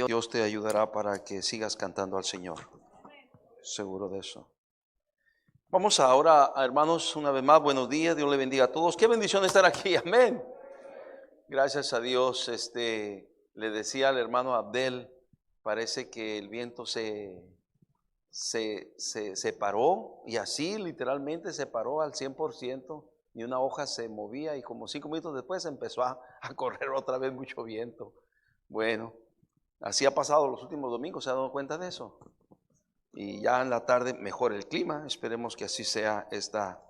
Dios te ayudará para que sigas cantando al Señor. Seguro de eso. Vamos ahora, hermanos, una vez más, buenos días, Dios le bendiga a todos. Qué bendición estar aquí, amén. Gracias a Dios, le decía al hermano Abdel, parece que el viento se paró, y así literalmente se paró al 100%, y una hoja se movía y como 5 minutos después empezó a correr otra vez mucho viento. Bueno, así ha pasado los últimos domingos, ¿se ha dado cuenta de eso? Y ya en la tarde mejora el clima, esperemos que así sea esta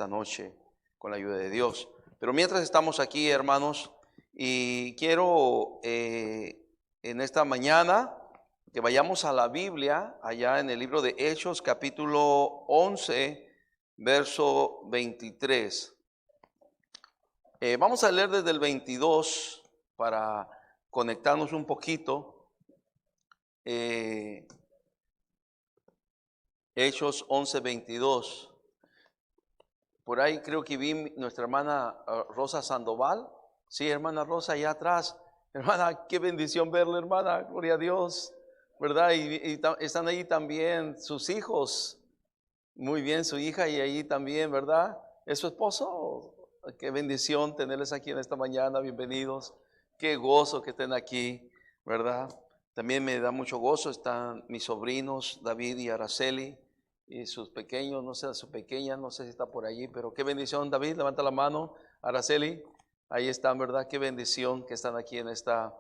noche con la ayuda de Dios. Pero mientras estamos aquí, hermanos, y quiero en esta mañana que vayamos a la Biblia, allá en el libro de Hechos, capítulo 11, verso 23. Vamos a leer desde el 22 para conectarnos un poquito. Hechos 11, 22. Por ahí creo que vi nuestra hermana Rosa Sandoval. Sí, hermana Rosa, allá atrás. Hermana, qué bendición verla, hermana. Gloria a Dios. ¿Verdad? Y están ahí también sus hijos. Muy bien, su hija y ahí también, ¿verdad? ¿Es su esposo? Qué bendición tenerles aquí en esta mañana. Bienvenidos. Qué gozo que estén aquí, ¿verdad? También me da mucho gozo, están mis sobrinos David y Araceli y sus pequeños, no sé, su pequeña, no sé si está por allí, pero qué bendición. David, levanta la mano. Araceli, ahí están, ¿verdad? Qué bendición que están aquí en esta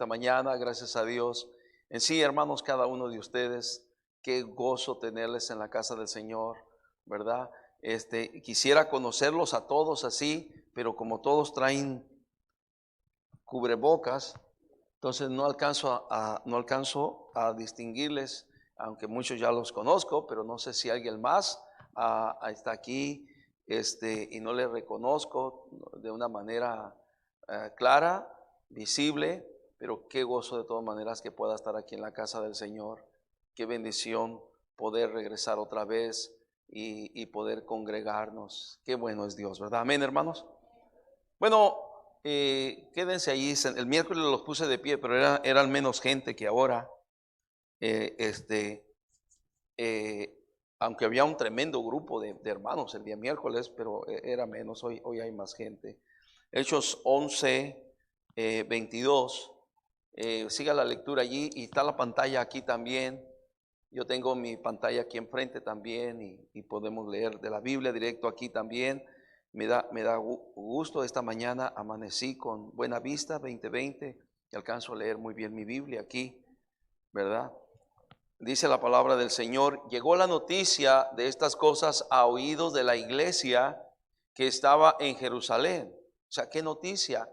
mañana, gracias a Dios. En sí, hermanos, cada uno de ustedes, qué gozo tenerles en la casa del Señor, ¿verdad? Quisiera conocerlos a todos así, pero como todos traen cubrebocas, entonces no alcanzo a distinguirles, aunque muchos ya los conozco, pero no sé si alguien más está aquí y no les reconozco de una manera clara, visible, pero qué gozo de todas maneras que pueda estar aquí en la casa del Señor. Qué bendición poder regresar otra vez y poder congregarnos. Qué bueno es Dios, ¿verdad? Amén, hermanos. Bueno, quédense ahí. El miércoles los puse de pie, pero eran menos gente que ahora. Aunque había un tremendo grupo de hermanos el día miércoles, pero era menos. Hoy hay más gente. Hechos 11, 22. Siga la lectura allí y está la pantalla aquí también. Yo tengo mi pantalla aquí enfrente también y podemos leer de la Biblia directo aquí también. Me da gusto esta mañana, amanecí con buena vista, 20:20, y alcanzo a leer muy bien mi Biblia aquí, ¿verdad? Dice la palabra del Señor: llegó la noticia de estas cosas a oídos de la iglesia que estaba en Jerusalén. O sea, ¿qué noticia?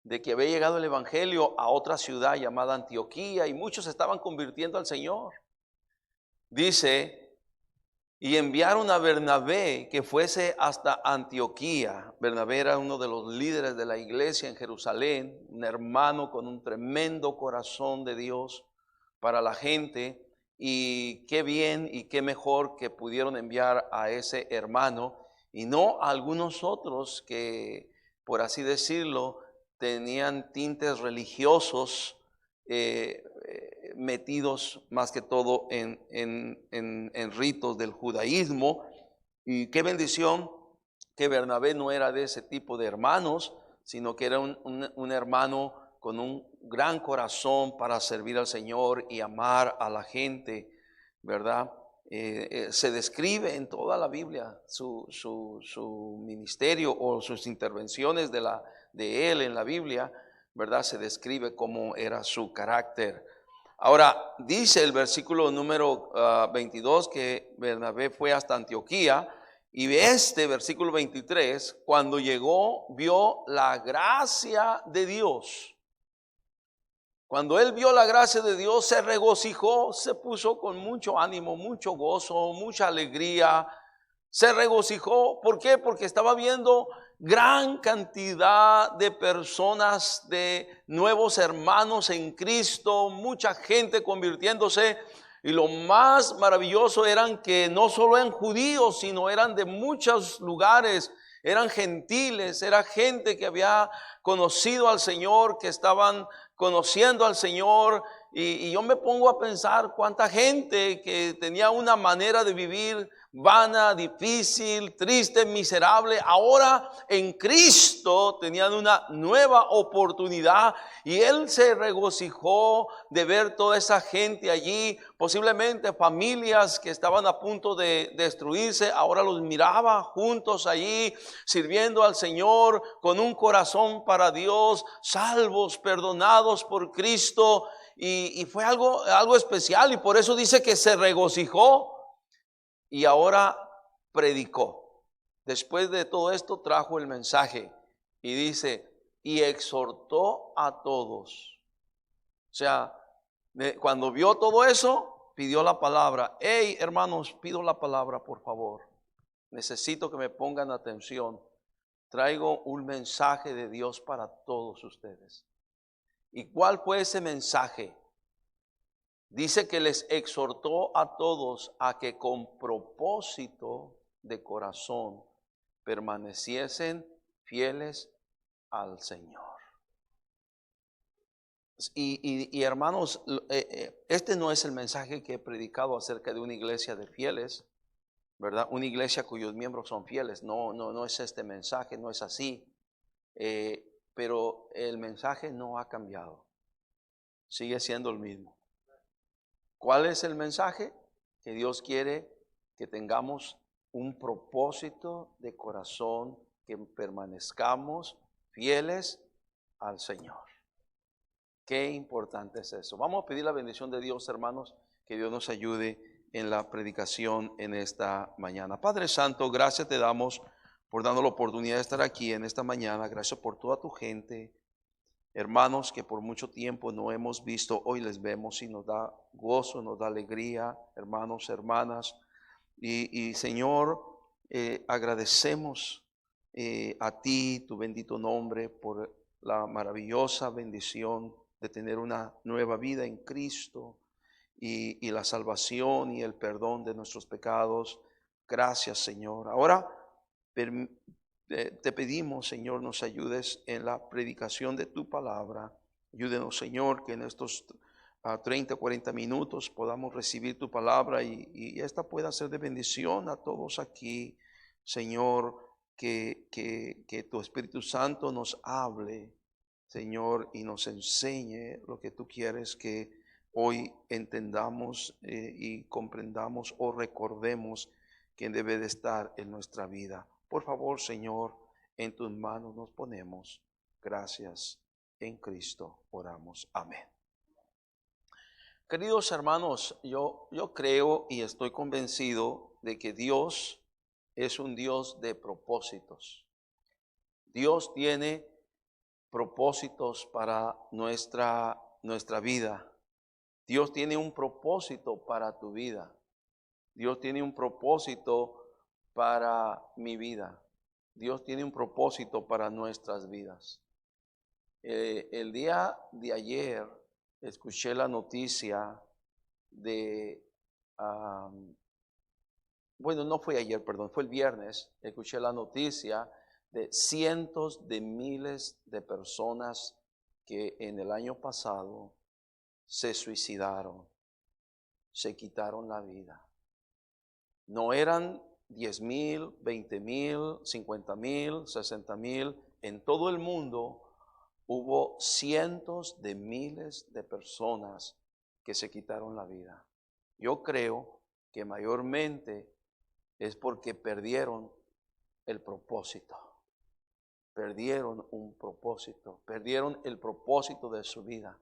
De que había llegado el evangelio a otra ciudad llamada Antioquía y muchos se estaban convirtiendo al Señor. Dice, y enviaron a Bernabé que fuese hasta Antioquía. Bernabé era uno de los líderes de la iglesia en Jerusalén, un hermano con un tremendo corazón de Dios para la gente. Y qué bien y qué mejor que pudieron enviar a ese hermano y no a algunos otros que, por así decirlo, tenían tintes religiosos metidos más que todo en ritos del judaísmo. Y qué bendición que Bernabé no era de ese tipo de hermanos, sino que era un hermano con un gran corazón para servir al Señor y amar a la gente, ¿verdad? Se describe en toda la Biblia su ministerio o sus intervenciones de él en la Biblia, ¿verdad? Se describe cómo era su carácter. Ahora, dice el versículo número 22 que Bernabé fue hasta Antioquía, y versículo 23, cuando llegó, vio la gracia de Dios. Cuando él vio la gracia de Dios, se regocijó, se puso con mucho ánimo, mucho gozo, mucha alegría. Se regocijó, ¿por qué? Porque estaba viendo gran cantidad de personas, de nuevos hermanos en Cristo, mucha gente convirtiéndose. Y lo más maravilloso eran que no solo eran judíos, sino eran de muchos lugares, eran gentiles, era gente que había conocido al Señor, que estaban conociendo al Señor y yo me pongo a pensar cuánta gente que tenía una manera de vivir vana, difícil, triste, miserable, ahora en Cristo tenían una nueva oportunidad y Él se regocijó de ver toda esa gente allí, posiblemente familias que estaban a punto de destruirse, ahora los miraba juntos allí, sirviendo al Señor con un corazón para Dios, salvos, perdonados por Cristo, y fue algo especial, y por eso dice que se regocijó. Y ahora predicó. Después de todo esto trajo el mensaje y dice, y exhortó a todos. O sea, cuando vio todo eso, pidió la palabra. Hey, hermanos, pido la palabra, por favor. Necesito que me pongan atención. Traigo un mensaje de Dios para todos ustedes. ¿Y cuál fue ese mensaje? Dice que les exhortó a todos a que con propósito de corazón permaneciesen fieles al Señor. Y hermanos, este no es el mensaje que he predicado acerca de una iglesia de fieles, ¿verdad? Una iglesia cuyos miembros son fieles. No es este mensaje, no es así. Pero el mensaje no ha cambiado. Sigue siendo el mismo. ¿Cuál es el mensaje? Que Dios quiere que tengamos un propósito de corazón, que permanezcamos fieles al Señor. Qué importante es eso. Vamos a pedir la bendición de Dios, hermanos, que Dios nos ayude en la predicación en esta mañana. Padre Santo, gracias te damos por darnos la oportunidad de estar aquí en esta mañana. Gracias por toda tu gente. Hermanos que por mucho tiempo no hemos visto, hoy les vemos y nos da gozo, nos da alegría, hermanos, hermanas. Y Señor, agradecemos a ti, tu bendito nombre, por la maravillosa bendición de tener una nueva vida en Cristo y la salvación y el perdón de nuestros pecados. Gracias, Señor. Ahora, te pedimos, Señor, nos ayudes en la predicación de tu palabra. Ayúdenos, Señor, que en estos 30, 40 minutos podamos recibir tu palabra y esta pueda ser de bendición a todos aquí. Señor, que tu Espíritu Santo nos hable, Señor, y nos enseñe lo que tú quieres que hoy entendamos y comprendamos o recordemos que debe de estar en nuestra vida. Por favor, Señor, en tus manos nos ponemos. Gracias. En Cristo oramos. Amén. Queridos hermanos, yo creo y estoy convencido de que Dios es un Dios de propósitos. Dios tiene propósitos para nuestra vida. Dios tiene un propósito para tu vida. Dios tiene un propósito para mi vida. Dios tiene un propósito para nuestras vidas. El día de ayer escuché la noticia de, bueno, no fue ayer, perdón, fue el viernes. Escuché la noticia de cientos de miles de personas que en el año pasado se suicidaron, se quitaron la vida. No eran 10,000, 20,000, 50,000, 60,000. En todo el mundo hubo cientos de miles de personas que se quitaron la vida. Yo creo que mayormente es porque perdieron el propósito. Perdieron un propósito. Perdieron el propósito de su vida.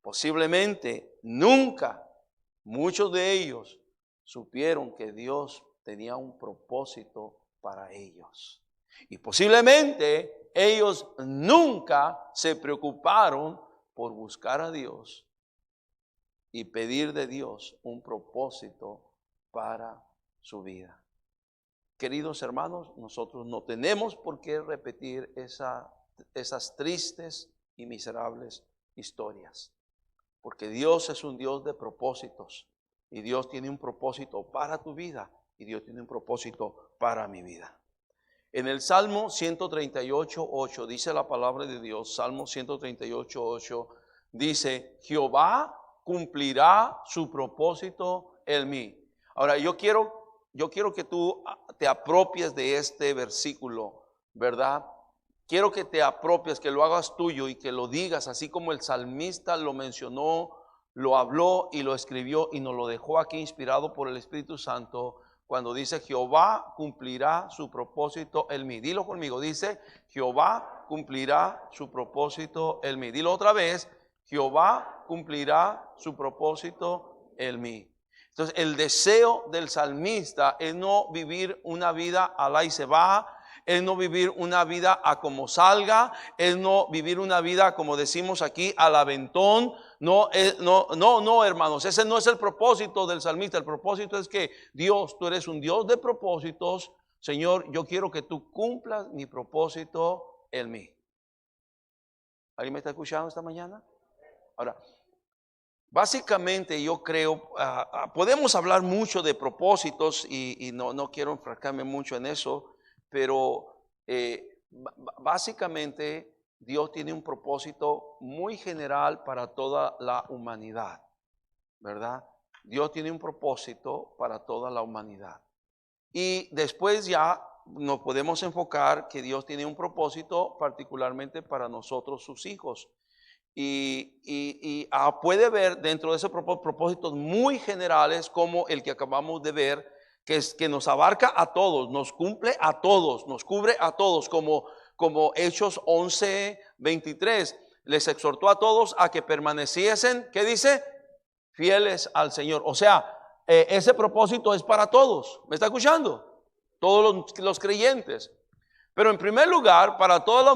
Posiblemente nunca muchos de ellos supieron que Dios tenía un propósito para ellos. Y posiblemente ellos nunca se preocuparon por buscar a Dios y pedir de Dios un propósito para su vida. Queridos hermanos, nosotros no tenemos por qué repetir esas tristes y miserables historias, porque Dios es un Dios de propósitos. Y Dios tiene un propósito para tu vida. Y Dios tiene un propósito para mi vida. En el Salmo 138:8 dice la palabra de Dios. Salmo 138:8 dice, Jehová cumplirá su propósito en mí. Ahora, yo quiero que tú te apropies de este versículo, ¿verdad? Quiero que te apropies, que lo hagas tuyo y que lo digas, así como el salmista lo mencionó, lo habló y lo escribió y nos lo dejó aquí inspirado por el Espíritu Santo, cuando dice, Jehová cumplirá su propósito en mí. Dilo conmigo, dice, Jehová cumplirá su propósito en mí. Dilo otra vez, Jehová cumplirá su propósito en mí. Entonces, el deseo del salmista es no vivir una vida a la y se va, es no vivir una vida a como salga, es no vivir una vida, como decimos aquí, al aventón. No, hermanos, ese no es el propósito del salmista. El propósito es que Dios, tú eres un Dios de propósitos. Señor, yo quiero que tú cumplas mi propósito en mí. ¿Alguien me está escuchando esta mañana? Ahora, básicamente yo creo, podemos hablar mucho de propósitos y no quiero enfrascarme mucho en eso, pero básicamente Dios tiene un propósito muy general para toda la humanidad, ¿verdad? Dios tiene un propósito para toda la humanidad. Y después ya nos podemos enfocar que Dios tiene un propósito particularmente para nosotros, sus hijos. Y puede ver dentro de esos propósitos muy generales como el que acabamos de ver, que nos abarca a todos, nos cumple a todos, nos cubre a todos, como Hechos 11:23, les exhortó a todos a que permaneciesen, ¿qué dice? Fieles al Señor. O sea, ese propósito es para todos. ¿Me está escuchando? Todos los creyentes. Pero en primer lugar, para toda la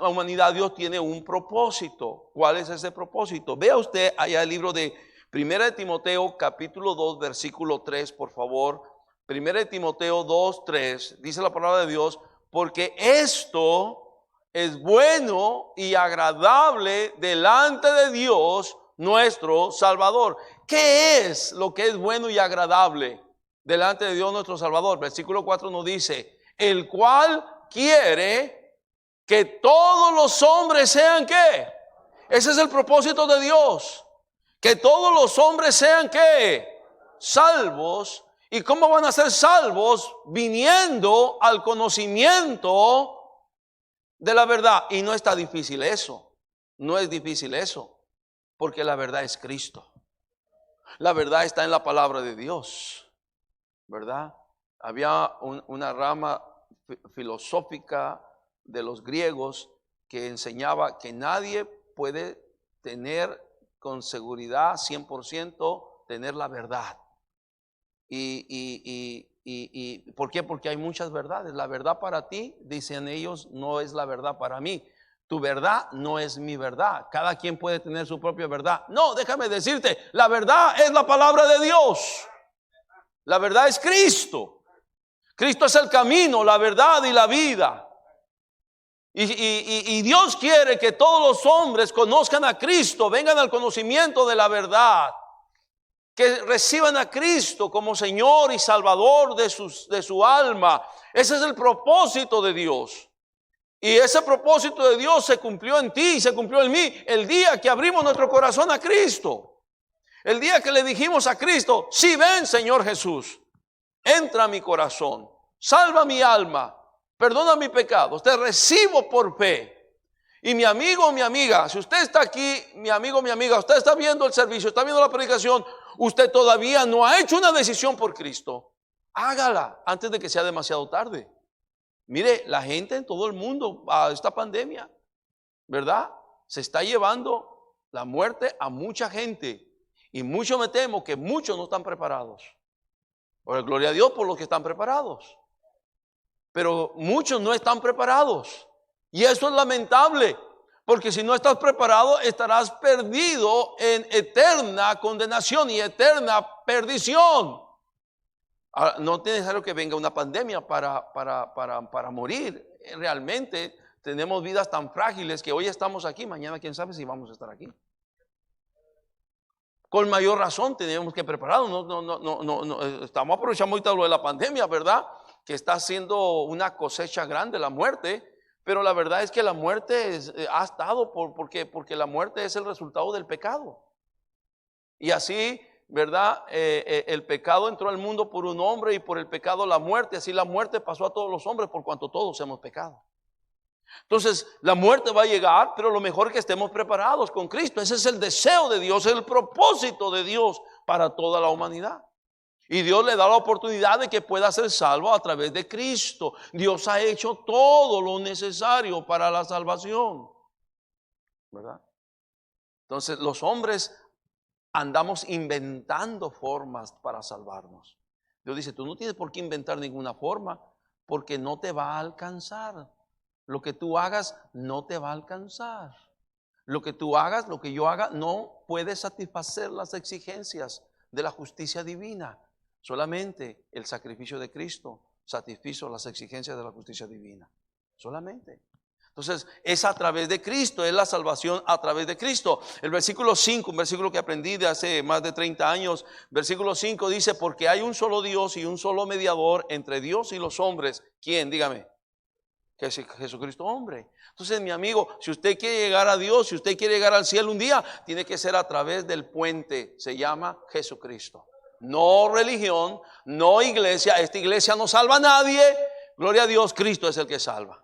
humanidad Dios tiene un propósito. ¿Cuál es ese propósito? Vea usted allá el libro de 1 de Timoteo capítulo 2 versículo 3, por favor. 1 de Timoteo 2:3, dice la palabra de Dios, porque esto es bueno y agradable delante de Dios nuestro Salvador. ¿Qué es lo que es bueno y agradable delante de Dios nuestro Salvador? Versículo 4 nos dice, el cual quiere que todos los hombres sean ¿qué? Ese es el propósito de Dios. Que todos los hombres sean ¿qué? Salvos. ¿Y cómo van a ser salvos? Viniendo al conocimiento de la verdad. Y no está difícil eso. No es difícil eso. Porque la verdad es Cristo. La verdad está en la palabra de Dios. ¿Verdad? Había una rama filosófica de los griegos que enseñaba que nadie puede tener con seguridad 100% tener la verdad. ¿Y por qué? Porque hay muchas verdades. La verdad para ti, dicen ellos, no es la verdad para mí. Tu verdad no es mi verdad. Cada quien puede tener su propia verdad. No, déjame decirte, la verdad es la palabra de Dios. La verdad es Cristo. Cristo es el camino, la verdad y la vida. Y Dios quiere que todos los hombres conozcan a Cristo, vengan al conocimiento de la verdad. Que reciban a Cristo como Señor y Salvador de su alma. Ese es el propósito de Dios. Y ese propósito de Dios se cumplió en ti y se cumplió en mí el día que abrimos nuestro corazón a Cristo. El día que le dijimos a Cristo, sí, ven Señor Jesús, entra a mi corazón, salva mi alma, perdona mi pecado, te recibo por fe. Y mi amigo o mi amiga, si usted está aquí, mi amigo o mi amiga, usted está viendo el servicio, está viendo la predicación, usted todavía no ha hecho una decisión por Cristo, hágala antes de que sea demasiado tarde. Mire, la gente en todo el mundo, a esta pandemia, ¿verdad? Se está llevando la muerte a mucha gente. Y mucho me temo que muchos no están preparados. Por gloria a Dios por los que están preparados. Pero muchos no están preparados. Y eso es lamentable. Porque si no estás preparado, estarás perdido en eterna condenación y eterna perdición. Ahora, no es necesario que venga una pandemia para morir. Realmente tenemos vidas tan frágiles que hoy estamos aquí, mañana quién sabe si vamos a estar aquí. Con mayor razón tenemos que prepararnos. No, estamos aprovechando ahorita lo de la pandemia, ¿verdad? Que está haciendo una cosecha grande la muerte. Pero la verdad es que la muerte ha estado porque la muerte es el resultado del pecado. Y así, ¿verdad? El pecado entró al mundo por un hombre y por el pecado la muerte. Así la muerte pasó a todos los hombres por cuanto todos hemos pecado. Entonces la muerte va a llegar, pero lo mejor es que estemos preparados con Cristo. Ese es el deseo de Dios, el propósito de Dios para toda la humanidad. Y Dios le da la oportunidad de que pueda ser salvo a través de Cristo. Dios ha hecho todo lo necesario para la salvación, ¿verdad? Entonces los hombres andamos inventando formas para salvarnos. Dios dice, tú no tienes por qué inventar ninguna forma, porque no te va a alcanzar. Lo que tú hagas no te va a alcanzar. Lo que tú hagas, lo que yo haga, no puede satisfacer las exigencias de la justicia divina. Solamente el sacrificio de Cristo satisfizo las exigencias de la justicia divina. Solamente. Entonces es a través de Cristo, es la salvación a través de Cristo. El versículo 5, un versículo que aprendí de hace más de 30 años, versículo 5 dice, porque hay un solo Dios y un solo mediador entre Dios y los hombres. ¿Quién? Dígame. Jesucristo hombre. Entonces, mi amigo, si usted quiere llegar a Dios, si usted quiere llegar al cielo un día, tiene que ser a través del puente, se llama Jesucristo. No religión, no iglesia. Esta iglesia no salva a nadie. Gloria a Dios, Cristo es el que salva.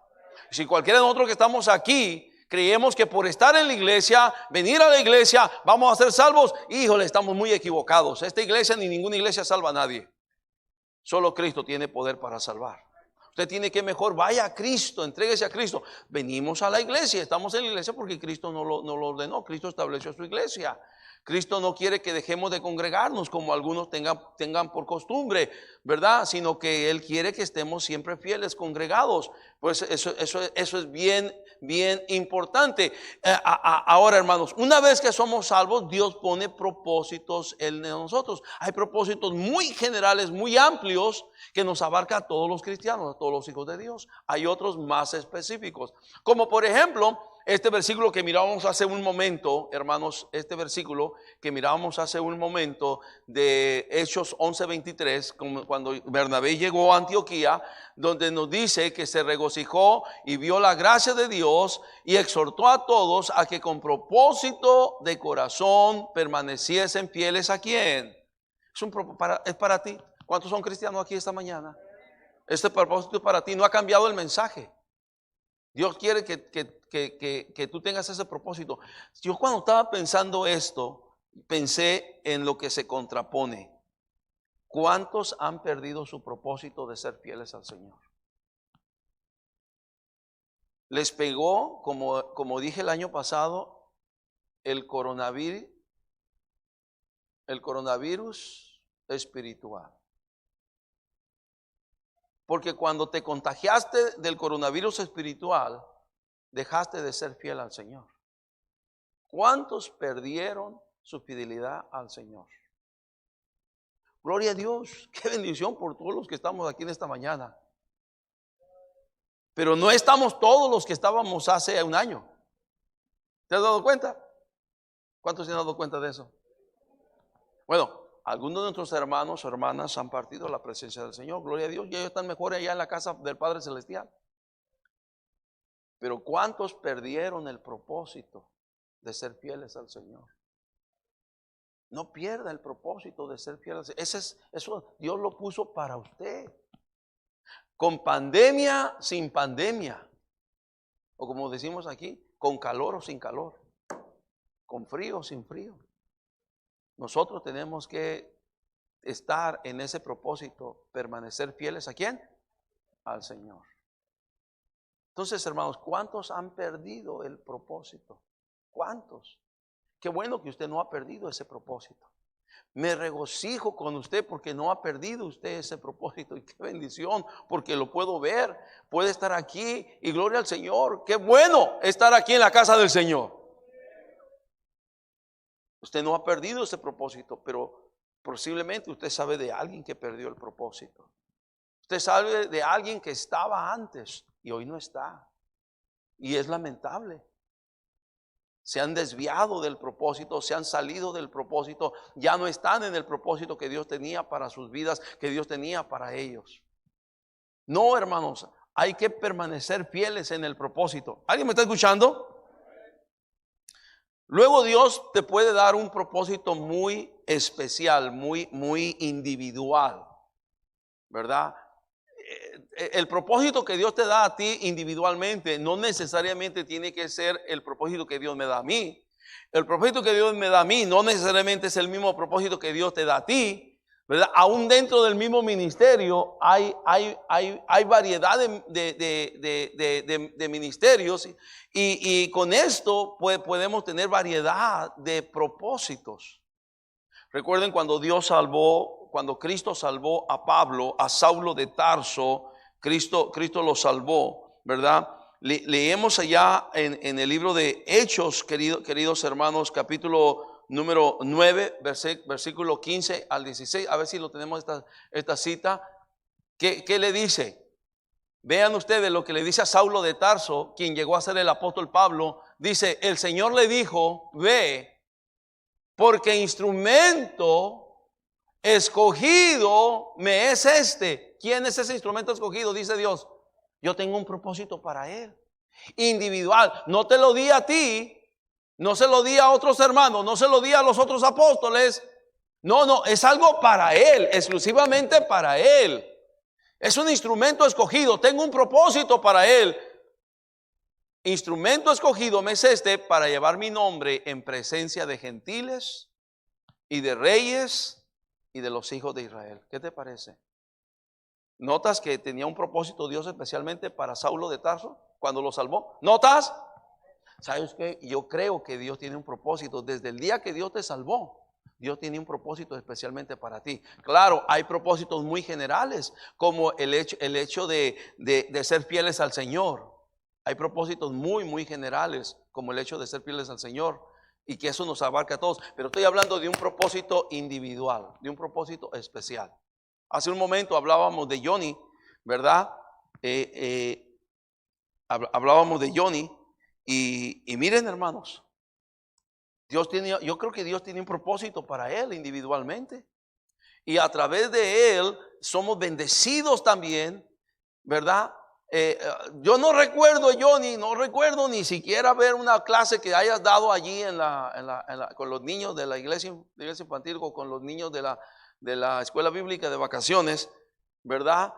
Si cualquiera de nosotros que estamos aquí creemos que por estar en la iglesia, venir a la iglesia, vamos a ser salvos, híjole, estamos muy equivocados. Esta iglesia ni ninguna iglesia salva a nadie. Solo Cristo tiene poder para salvar. Usted tiene que mejor vaya a Cristo, entréguese a Cristo. Venimos a la iglesia, estamos en la iglesia porque Cristo no lo ordenó, Cristo estableció su iglesia. Cristo no quiere que dejemos de congregarnos como algunos tengan por costumbre, ¿verdad? Sino que Él quiere que estemos siempre fieles, congregados. Pues eso es bien importante. Ahora, hermanos, una vez que somos salvos, Dios pone propósitos en nosotros. Hay propósitos muy generales, muy amplios, que nos abarca a todos los cristianos, a todos los hijos de Dios. Hay otros más específicos, como por ejemplo este versículo que mirábamos hace un momento, hermanos, este versículo que mirábamos hace un momento de Hechos 11:23, cuando Bernabé llegó a Antioquía, donde nos dice que se regocijó y vio la gracia de Dios y exhortó a todos a que con propósito de corazón permaneciesen fieles a ¿quién? Es para ti. ¿Cuántos son cristianos aquí esta mañana? Este propósito es para ti, no ha cambiado el mensaje. Dios quiere que tú tengas ese propósito. Yo cuando estaba pensando esto, pensé en lo que se contrapone. ¿Cuántos han perdido su propósito de ser fieles al Señor? Les pegó, como dije el año pasado, el coronavirus espiritual. Porque cuando te contagiaste del coronavirus espiritual, dejaste de ser fiel al Señor. ¿Cuántos perdieron su fidelidad al Señor? Gloria a Dios, qué bendición por todos los que estamos aquí en esta mañana. Pero no estamos todos los que estábamos hace un año. ¿Te has dado cuenta? ¿Cuántos se han dado cuenta de eso? Bueno, algunos de nuestros hermanos o hermanas han partido a la presencia del Señor. Gloria a Dios, y ellos están mejor allá en la casa del Padre Celestial. Pero ¿cuántos perdieron el propósito de ser fieles al Señor? No pierda el propósito de ser fieles al Señor. Eso Dios lo puso para usted. Con pandemia, sin pandemia. O como decimos aquí, con calor o sin calor. Con frío o sin frío. Nosotros tenemos que estar en ese propósito, permanecer fieles ¿a quién? Al Señor. Entonces, hermanos, ¿cuántos han perdido el propósito? ¿Cuántos? Qué bueno que usted no ha perdido ese propósito. Me regocijo con usted porque no ha perdido usted ese propósito. Y qué bendición, porque lo puedo ver, puede estar aquí y gloria al Señor. Qué bueno estar aquí en la casa del Señor. Usted no ha perdido ese propósito, pero posiblemente usted sabe de alguien que perdió el propósito. Usted sabe de alguien que estaba antes y hoy no está. Y es lamentable. Se han desviado del propósito, se han salido del propósito, ya no están en el propósito que Dios tenía para sus vidas, que Dios tenía para ellos. No, hermanos, hay que permanecer fieles en el propósito. ¿Alguien me está escuchando? Luego Dios te puede dar un propósito muy especial, muy individual, ¿verdad? El propósito que Dios te da a ti individualmente no necesariamente tiene que ser el propósito que Dios me da a mí. El propósito que Dios me da a mí no necesariamente es el mismo propósito que Dios te da a ti, ¿verdad? Aún dentro del mismo ministerio hay variedad de ministerios y con esto podemos tener variedad de propósitos. Recuerden cuando Cristo salvó a Pablo, a Saulo de Tarso, Cristo lo salvó, ¿verdad? Leemos allá en el libro de Hechos, queridos hermanos, capítulo número 9, versículo 15 al 16. A ver si lo tenemos esta cita. ¿Qué le dice? Vean ustedes lo que le dice a Saulo de Tarso, quien llegó a ser el apóstol Pablo. Dice, el Señor le dijo, ve, porque instrumento escogido me es este. ¿Quién es ese instrumento escogido? Dice Dios. Yo tengo un propósito para él, individual. No te lo di a ti, no se lo di a otros hermanos, no se lo di a los otros apóstoles. No, es algo para él, exclusivamente para él. Es un instrumento escogido, tengo un propósito para él. Instrumento escogido me es este para llevar mi nombre en presencia de gentiles y de reyes y de los hijos de Israel. ¿Qué te parece? ¿Notas que tenía un propósito Dios especialmente para Saulo de Tarso cuando lo salvó? ¿Notas? ¿Sabes qué? Yo creo que Dios tiene un propósito. Desde el día que Dios te salvó, Dios tiene un propósito especialmente para ti. Claro, hay propósitos muy generales, como el hecho de ser fieles al Señor. Hay propósitos muy generales, como el hecho de ser fieles al Señor, y que eso nos abarca a todos. Pero estoy hablando de un propósito individual, de un propósito especial. Hace un momento hablábamos de Johnny, ¿verdad? Hablábamos de Johnny y miren, hermanos, yo creo que Dios tiene un propósito para él individualmente. Y a través de él somos bendecidos también, ¿verdad? Yo no recuerdo, Johnny, no recuerdo ni siquiera ver una clase que hayas dado allí con los niños de la iglesia infantil o con los niños de la escuela bíblica de vacaciones, ¿verdad?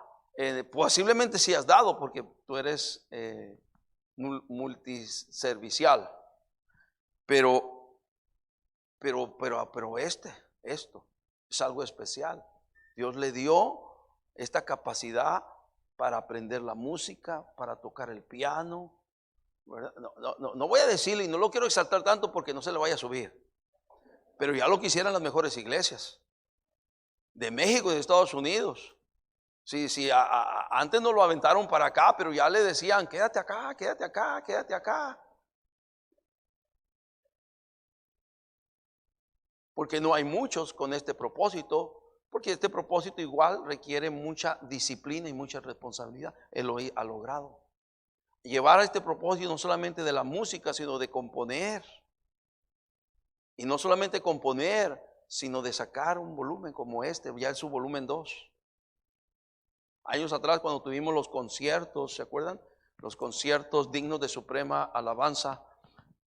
Posiblemente sí has dado porque tú eres multiservicial, pero esto es algo especial. Dios le dio esta capacidad para aprender la música, para tocar el piano, ¿verdad? No voy a decirle, y no lo quiero exaltar tanto porque no se le vaya a subir, pero ya lo quisieran las mejores iglesias de México y de Estados Unidos. Sí, antes no lo aventaron para acá, pero ya le decían, quédate acá, quédate acá, quédate acá. Porque no hay muchos con este propósito, porque este propósito igual requiere mucha disciplina y mucha responsabilidad. Él lo ha logrado. Llevar a este propósito no solamente de la música, sino de componer. Y no solamente componer, sino de sacar un volumen como este, ya es su volumen 2. Años atrás cuando tuvimos los conciertos, ¿se acuerdan? Los conciertos dignos de suprema alabanza.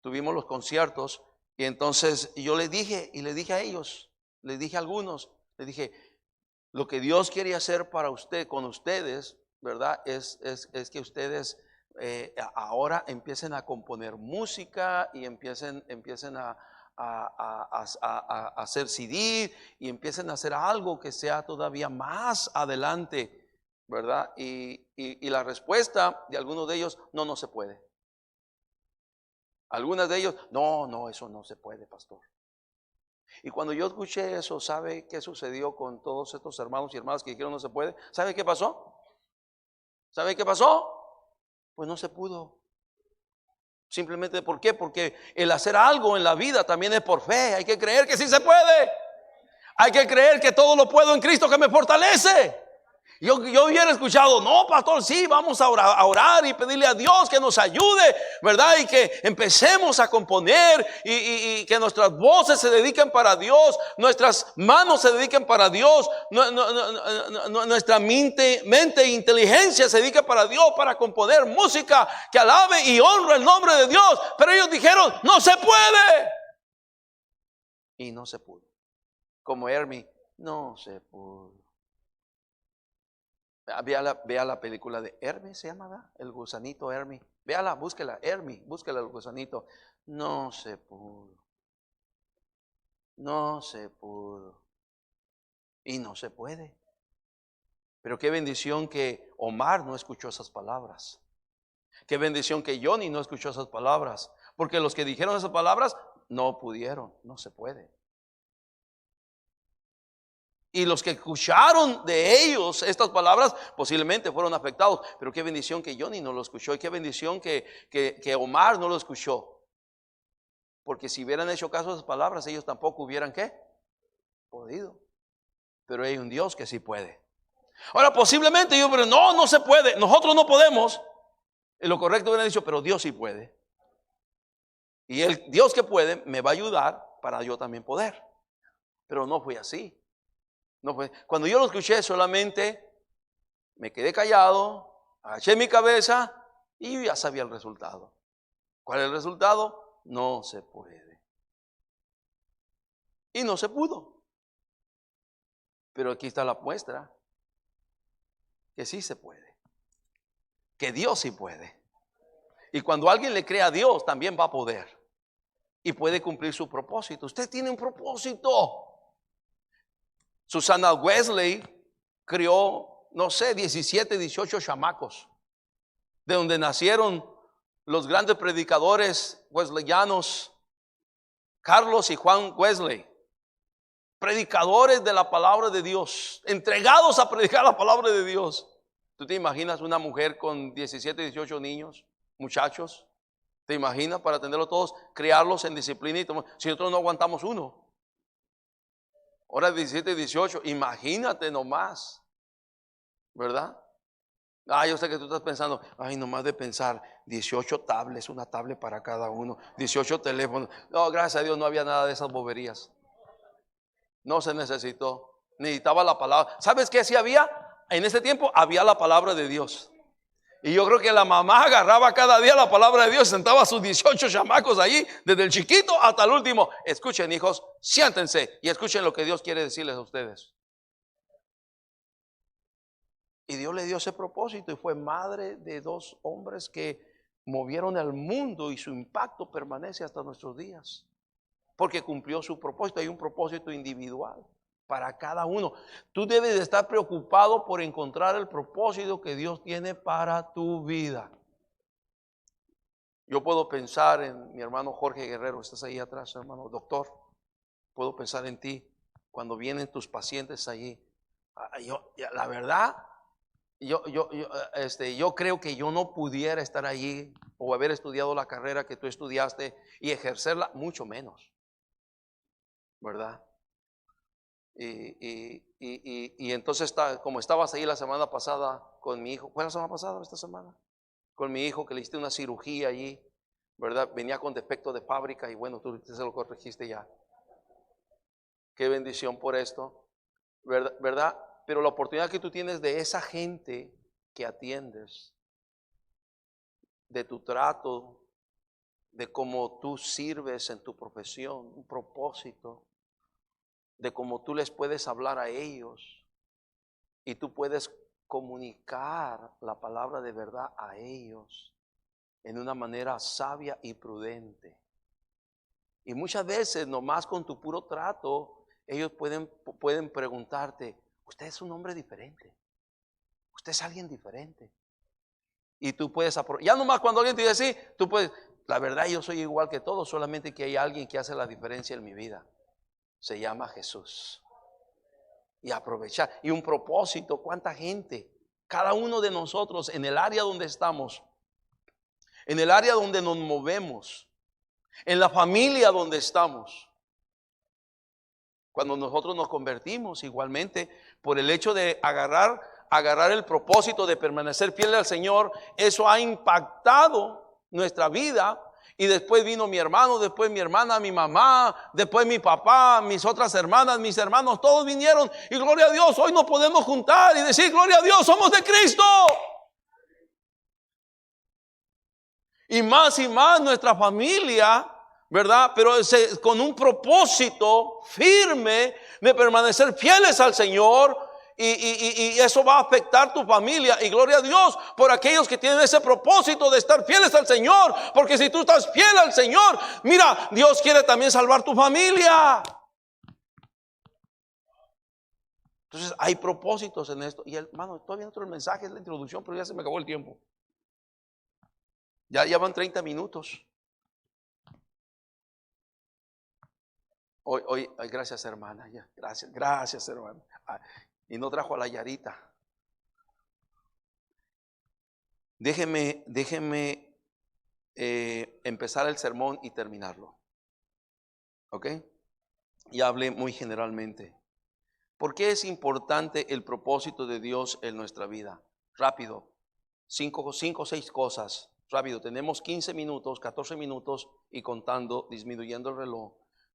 Tuvimos los conciertos y entonces yo les dije a ellos, les dije a algunos, les dije, lo que Dios quiere hacer para usted, con ustedes, ¿verdad? Es que ustedes ahora empiecen a componer música y empiecen a hacer CD y empiecen a hacer algo que sea todavía más adelante, ¿verdad? Y la respuesta de algunos de ellos, no se puede. Algunas de ellos, no, eso no se puede, pastor. Y cuando yo escuché eso, ¿sabe qué sucedió con todos estos hermanos y hermanas que dijeron no se puede? ¿Sabe qué pasó? ¿Sabe qué pasó? Pues no se pudo. Simplemente, ¿por qué? Porque el hacer algo en la vida también es por fe. Hay que creer que sí se puede. Hay que creer que todo lo puedo en Cristo que me fortalece. Yo hubiera escuchado, no, pastor, sí, vamos a orar y pedirle a Dios que nos ayude, ¿verdad? Y que empecemos a componer y que nuestras voces se dediquen para Dios, nuestras manos se dediquen para Dios, nuestra mente e inteligencia se dedique para Dios, para componer música que alabe y honre el nombre de Dios. Pero ellos dijeron, no se puede. Y no se pudo. Como Hermie, no se pudo. Vea la película de Hermie, se llama, ¿verdad? El gusanito Hermie. Véala, búsquela, Hermie, búsquela el gusanito. No se pudo. No se pudo. Y no se puede. Pero qué bendición que Omar no escuchó esas palabras. Qué bendición que Johnny no escuchó esas palabras. Porque los que dijeron esas palabras no pudieron, no se puede. Y los que escucharon de ellos estas palabras posiblemente fueron afectados. Pero qué bendición que Johnny no lo escuchó. Y qué bendición que Omar no lo escuchó. Porque si hubieran hecho caso a esas palabras, ellos tampoco hubieran ¿qué? Podido. Pero hay un Dios que sí puede. Ahora posiblemente yo, pero no se puede. Nosotros no podemos. Y lo correcto hubiera dicho, pero Dios sí puede. Y el Dios que puede me va a ayudar para yo también poder. Pero no fue así. No fue. Cuando yo lo escuché solamente me quedé callado, agaché mi cabeza y yo ya sabía el resultado. ¿Cuál es el resultado? No se puede. Y no se pudo. Pero aquí está la muestra que sí se puede. Que Dios sí puede. Y cuando alguien le cree a Dios, también va a poder. Y puede cumplir su propósito. Usted tiene un propósito. Susana Wesley crió, no sé, 17, 18 chamacos. De donde nacieron los grandes predicadores wesleyanos, Carlos y Juan Wesley. Predicadores de la palabra de Dios, entregados a predicar la palabra de Dios. ¿Tú te imaginas una mujer con 17, 18 niños, muchachos? ¿Te imaginas para atenderlos todos, criarlos en disciplina? Si nosotros no aguantamos uno. Ahora 17, 18, imagínate nomás, ¿verdad? Yo sé que tú estás pensando, nomás de pensar, 18 tablets, una tablet para cada uno, 18 teléfonos. No, gracias a Dios no había nada de esas boberías. No se necesitó. Necesitaba la palabra. ¿Sabes qué sí había? En ese tiempo había la palabra de Dios. Y yo creo que la mamá agarraba cada día la palabra de Dios, sentaba a sus 18 chamacos allí, desde el chiquito hasta el último. Escuchen, hijos, siéntense y escuchen lo que Dios quiere decirles a ustedes. Y Dios le dio ese propósito y fue madre de 2 hombres que movieron al mundo y su impacto permanece hasta nuestros días. Porque cumplió su propósito. Hay un propósito individual para cada uno. Tú debes de estar preocupado por encontrar el propósito que Dios tiene para tu vida. Yo puedo pensar en mi hermano Jorge Guerrero. Estás ahí atrás, hermano doctor. Puedo pensar en ti cuando vienen tus pacientes allí. La verdad, yo creo que yo no pudiera estar allí o haber estudiado la carrera que tú estudiaste y ejercerla, mucho menos. ¿Verdad? Y entonces como estabas ahí la semana pasada con mi hijo, ¿fue la semana pasada o esta semana? Con mi hijo que le hiciste una cirugía allí, ¿verdad? Venía con defecto de fábrica y bueno, tú se lo corregiste ya. Qué bendición por esto, ¿verdad? Pero la oportunidad que tú tienes de esa gente que atiendes, de tu trato, de cómo tú sirves en tu profesión, un propósito, de cómo tú les puedes hablar a ellos y tú puedes comunicar la palabra de verdad a ellos en una manera sabia y prudente. Y muchas veces nomás con tu puro trato ellos pueden preguntarte, usted es un hombre diferente, usted es alguien diferente. Y tú puedes ya nomás cuando alguien te dice así, tú puedes, la verdad yo soy igual que todos, solamente que hay alguien que hace la diferencia en mi vida. Se llama Jesús. Y aprovechar. Y un propósito, cuánta gente, cada uno de nosotros en el área donde estamos, en el área donde nos movemos, en la familia donde estamos. Cuando nosotros nos convertimos igualmente, por el hecho de agarrar agarrar el propósito de permanecer fiel al Señor, eso ha impactado nuestra vida. Y después vino mi hermano, después mi hermana, mi mamá, después mi papá, mis otras hermanas, mis hermanos, todos vinieron. Y gloria a Dios, hoy nos podemos juntar y decir, gloria a Dios, somos de Cristo. Y más nuestra familia, ¿verdad? Pero con un propósito firme de permanecer fieles al Señor. Y eso va a afectar tu familia. Y gloria a Dios por aquellos que tienen ese propósito de estar fieles al Señor. Porque si tú estás fiel al Señor, mira, Dios quiere también salvar tu familia. Entonces hay propósitos en esto. Y hermano, todavía no el mensaje, es la introducción, pero ya se me acabó el tiempo. Ya van 30 minutos. Hoy, gracias hermana, ya, gracias hermana. Y no trajo a la Yarita. Déjeme empezar el sermón y terminarlo. ¿Ok? Y hablé muy generalmente. ¿Por qué es importante el propósito de Dios en nuestra vida? Rápido. 5 o 6 cosas. Rápido. Tenemos 15 minutos, 14 minutos y contando, disminuyendo el reloj.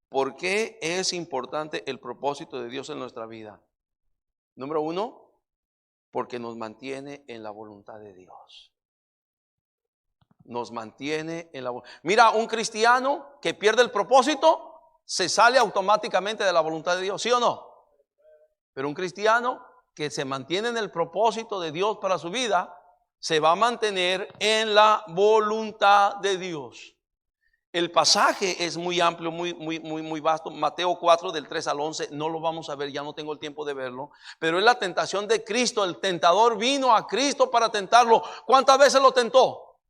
¿Por qué es importante el propósito de Dios en nuestra vida? Número 1, porque nos mantiene en la voluntad de Dios. Nos mantiene en la voluntad. Mira, un cristiano que pierde el propósito se sale automáticamente de la voluntad de Dios, ¿sí o no? Pero un cristiano que se mantiene en el propósito de Dios para su vida se va a mantener en la voluntad de Dios. El pasaje es muy amplio, muy vasto. Mateo 4 del 3 al 11, no lo vamos a ver, ya no tengo el tiempo de verlo. Pero es la tentación de Cristo. El tentador vino a Cristo para tentarlo. ¿Cuántas veces lo tentó?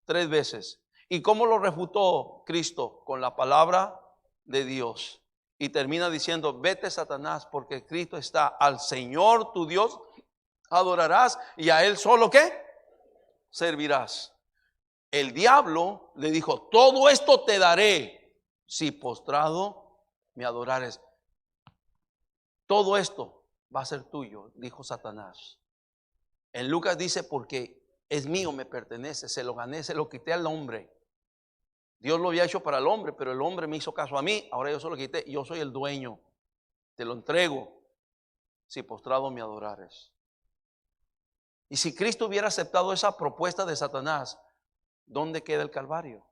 3 veces. ¿Y cómo lo refutó Cristo? Con la palabra de Dios. Y termina diciendo, vete Satanás, porque Cristo está, al Señor tu Dios adorarás y a Él solo ¿qué? Servirás. El diablo le dijo, todo esto te daré si postrado me adorares. Todo esto va a ser tuyo, dijo Satanás. En Lucas dice, porque es mío, me pertenece, se lo gané, se lo quité al hombre. Dios lo había hecho para el hombre, pero el hombre me hizo caso a mí, ahora yo se lo quité, yo soy el dueño, te lo entrego si postrado me adorares. Y si Cristo hubiera aceptado esa propuesta de Satanás, ¿dónde queda el Calvario?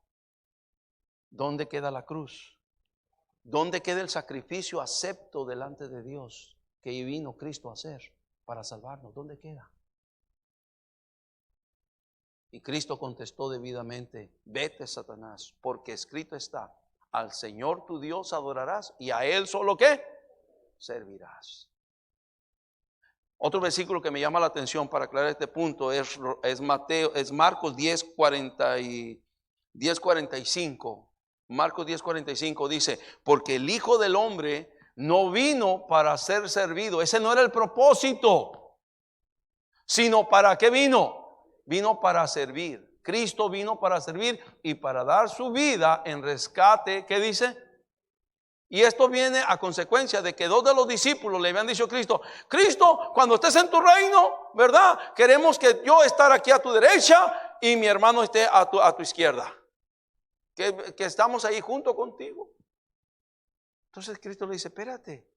¿Dónde queda la cruz? ¿Dónde queda el sacrificio acepto delante de Dios que vino Cristo a hacer para salvarnos? ¿Dónde queda? Y Cristo contestó debidamente, vete Satanás, porque escrito está, al Señor tu Dios adorarás y a Él solo ¿qué? Servirás. Otro versículo que me llama la atención para aclarar este punto es Marcos 10:45. Marcos 10:45 dice, porque el Hijo del Hombre no vino para ser servido. Ese no era el propósito, sino ¿para qué vino? Vino para servir. Cristo vino para servir y para dar su vida en rescate. ¿Qué dice? Y esto viene a consecuencia de que 2 de los discípulos le habían dicho a Cristo, Cristo, cuando estés en tu reino, ¿verdad? Queremos que yo estar aquí a tu derecha y mi hermano esté a tu izquierda. Que estamos ahí junto contigo. Entonces Cristo le dice, espérate,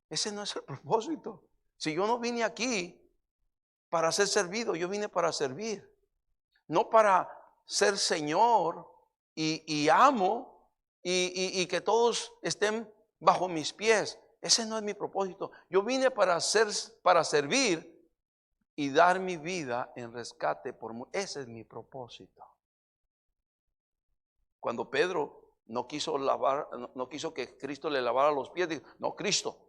ese no es el propósito. Si yo no vine aquí para ser servido, yo vine para servir. No para ser Señor y amo. Y que todos estén bajo mis pies. Ese no es mi propósito. Yo vine para servir y dar mi vida en rescate ese es mi propósito. Cuando Pedro no quiso que Cristo le lavara los pies, dijo, no, Cristo,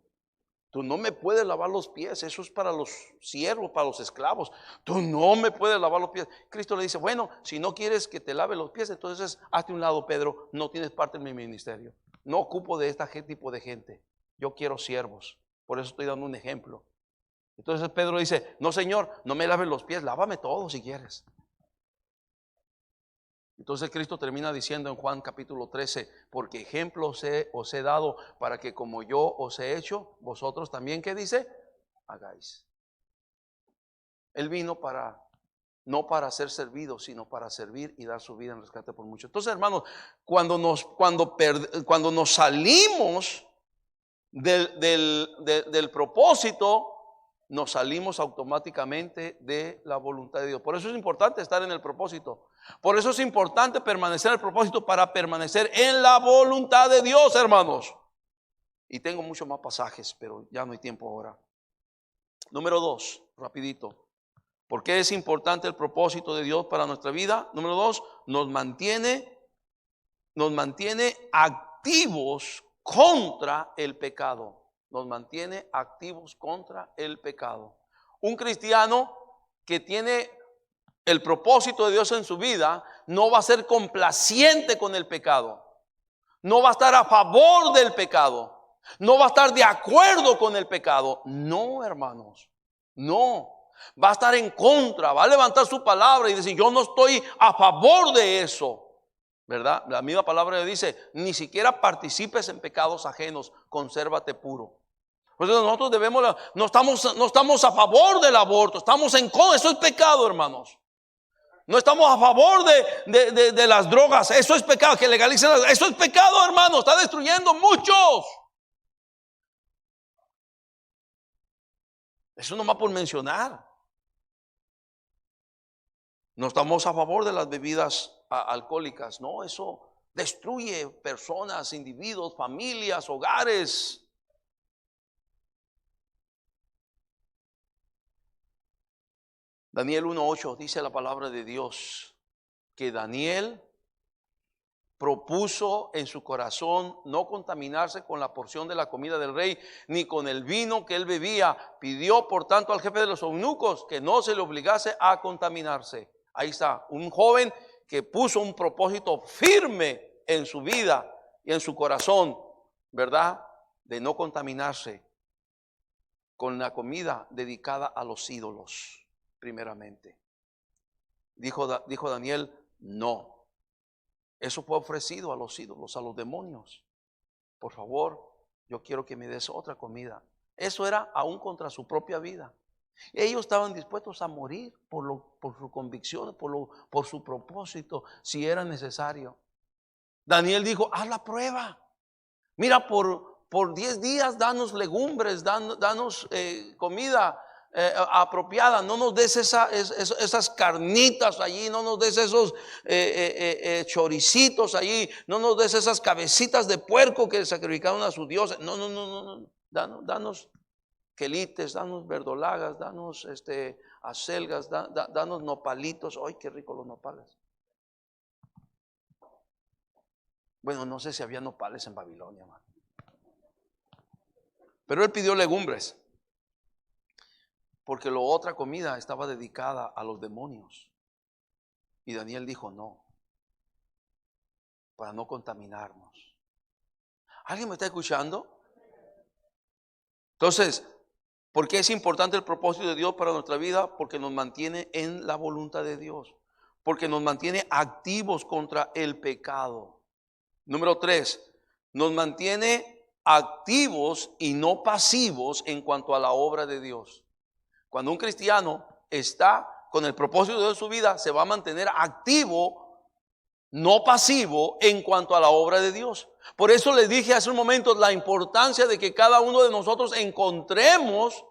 tú no me puedes lavar los pies, eso es para los siervos, para los esclavos. Tú no me puedes lavar los pies. Cristo le dice, bueno, si no quieres que te lave los pies, entonces hazte un lado, Pedro, no tienes parte en mi ministerio. No ocupo de este tipo de gente. Yo quiero siervos. Por eso estoy dando un ejemplo. Entonces Pedro dice, no Señor, no me laves los pies, lávame todo si quieres. Entonces Cristo termina diciendo en Juan capítulo 13, porque ejemplo os he dado para que como yo os he hecho, vosotros también, ¿qué dice? Hagáis. Él vino no para ser servido, sino para servir y dar su vida en rescate por muchos. Entonces, hermanos, cuando nos salimos del propósito, nos salimos automáticamente de la voluntad de Dios. Por eso es importante estar en el propósito. Por eso es importante permanecer en el propósito, para permanecer en la voluntad de Dios, hermanos. Y tengo muchos más pasajes, pero ya no hay tiempo ahora. Número 2, rapidito. ¿Por qué es importante el propósito de Dios para nuestra vida? Número 2, nos mantiene activos contra el pecado. Nos mantiene activos contra el pecado. Un cristiano que tiene el propósito de Dios en su vida no va a ser complaciente con el pecado. No va a estar a favor del pecado. No va a estar de acuerdo con el pecado. No, hermanos. No. Va a estar en contra. Va a levantar su palabra y decir: yo no estoy a favor de eso. ¿Verdad? La misma palabra dice: ni siquiera participes en pecados ajenos. Consérvate puro. Por eso nosotros no estamos a favor del aborto. Estamos en contra. Eso es pecado, hermanos. No estamos a favor de las drogas. Eso es pecado. Que legalicen eso es pecado, hermanos. Está destruyendo muchos. Eso nomás por mencionar. No estamos a favor de las bebidas alcohólicas. No, eso destruye personas, individuos, familias, hogares. Daniel 1:8 dice la palabra de Dios que Daniel propuso en su corazón no contaminarse con la porción de la comida del rey, ni con el vino que él bebía. Pidió por tanto al jefe de los eunucos que no se le obligase a contaminarse. Ahí está, un joven que puso un propósito firme en su vida y en su corazón, ¿verdad? De no contaminarse con la comida dedicada a los ídolos, primeramente. Dijo Daniel: no. Eso fue ofrecido a los ídolos, a los demonios. Por favor, yo quiero que me des otra comida. Eso era aún contra su propia vida. Ellos estaban dispuestos a morir por su convicción, por su propósito, si era necesario. Daniel dijo: haz la prueba. Mira, por 10 días danos legumbres, danos comida apropiada. No nos des esas carnitas allí, no nos des esos choricitos allí, no nos des esas cabecitas de puerco que sacrificaron a sus dioses. No. Danos quelites, danos verdolagas, danos acelgas, danos nopalitos. ¡Ay, qué rico los nopales! Bueno, no sé si había nopales en Babilonia, man. Pero él pidió legumbres, porque la otra comida estaba dedicada a los demonios. Y Daniel dijo: no, para no contaminarnos. ¿Alguien me está escuchando? Entonces, ¿por qué es importante el propósito de Dios para nuestra vida? Porque nos mantiene en la voluntad de Dios. Porque nos mantiene activos contra el pecado. Número 3, nos mantiene activos y no pasivos en cuanto a la obra de Dios. Cuando un cristiano está con el propósito de Dios en su vida, se va a mantener activo, no pasivo, en cuanto a la obra de Dios. Por eso les dije hace un momento la importancia de que cada uno de nosotros encontremos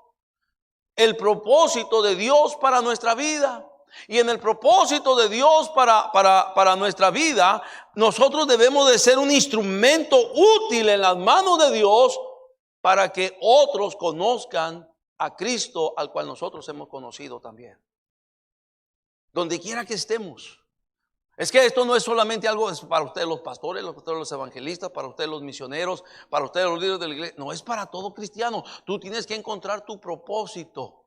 el propósito de Dios para nuestra vida. Y en el propósito de Dios para nuestra vida, nosotros debemos de ser un instrumento útil en las manos de Dios para que otros conozcan a Cristo, al cual nosotros hemos conocido también. Donde quiera que estemos. Es que esto no es solamente algo para ustedes los pastores, los evangelistas, para ustedes los misioneros, para ustedes los líderes de la iglesia. No, es para todo cristiano. Tú tienes que encontrar tu propósito.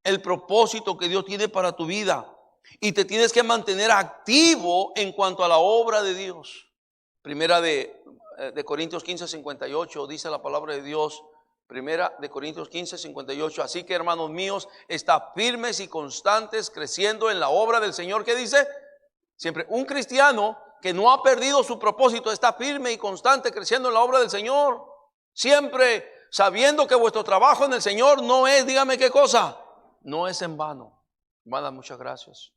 El propósito que Dios tiene para tu vida. Y te tienes que mantener activo en cuanto a la obra de Dios. Primera de Corintios 15:58 dice la palabra de Dios. Primera de Corintios 15:58. Así que, hermanos míos, está firmes y constantes, creciendo en la obra del Señor. ¿Qué dice? Siempre un cristiano que no ha perdido su propósito está firme y constante, creciendo en la obra del Señor. Siempre sabiendo que vuestro trabajo en el Señor no es, dígame qué cosa, No es en vano. Hermana, muchas gracias.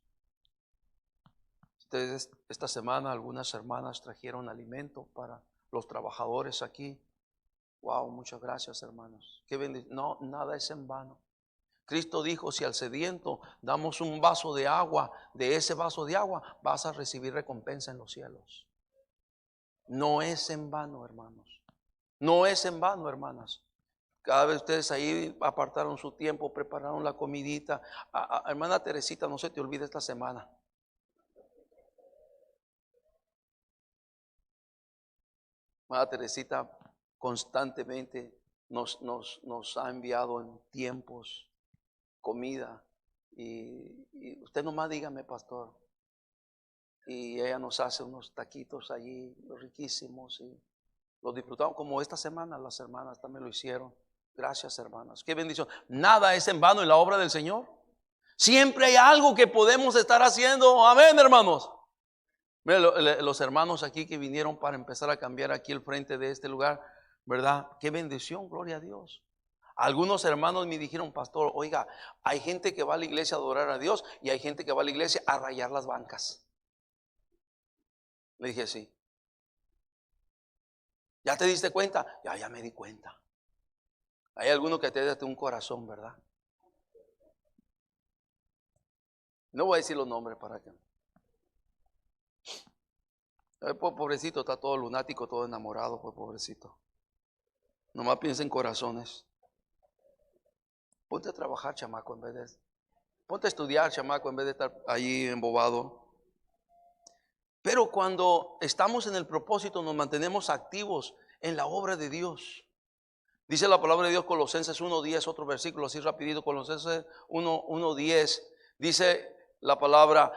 Ustedes, esta semana algunas hermanas trajeron alimento para los trabajadores aquí. Wow, muchas gracias, hermanos. Qué bendición. No, nada es en vano. Cristo dijo, si al sediento damos un vaso de agua, de ese vaso de agua vas a recibir recompensa en los cielos. No es en vano, hermanos. No es en vano, hermanas. Cada vez ustedes ahí apartaron su tiempo, prepararon la comidita. Hermana Teresita, no se te olvide esta semana. Hermana Teresita constantemente nos ha enviado en tiempos comida. Y usted nomás dígame, pastor. Y ella nos hace unos taquitos allí riquísimos y los disfrutamos, como esta semana las hermanas también lo hicieron. Gracias, hermanas, qué bendición. Nada es en vano en la obra del Señor. Siempre hay algo que podemos estar haciendo. Amén, hermanos. Miren, los hermanos aquí que vinieron para empezar a cambiar aquí el frente de este lugar, ¿verdad? Qué bendición, gloria a Dios. Algunos hermanos me dijeron, pastor, oiga, hay gente que va a la iglesia a adorar a Dios y hay gente que va a la iglesia a rayar las bancas. Le dije, sí. ¿Ya te diste cuenta? Ya me di cuenta. Hay alguno que te da un corazón, ¿verdad? No voy a decir los nombres para que. Pobrecito, está todo lunático, todo enamorado, pues pobrecito. Nomás piensa en corazones. Ponte a trabajar, chamaco, en vez de. Ponte a estudiar, chamaco, en vez de estar ahí embobado. Pero cuando estamos en el propósito, nos mantenemos activos en la obra de Dios. Dice la palabra de Dios, Colosenses 1:10, otro versículo así rapidito, Colosenses 1:10, dice la palabra,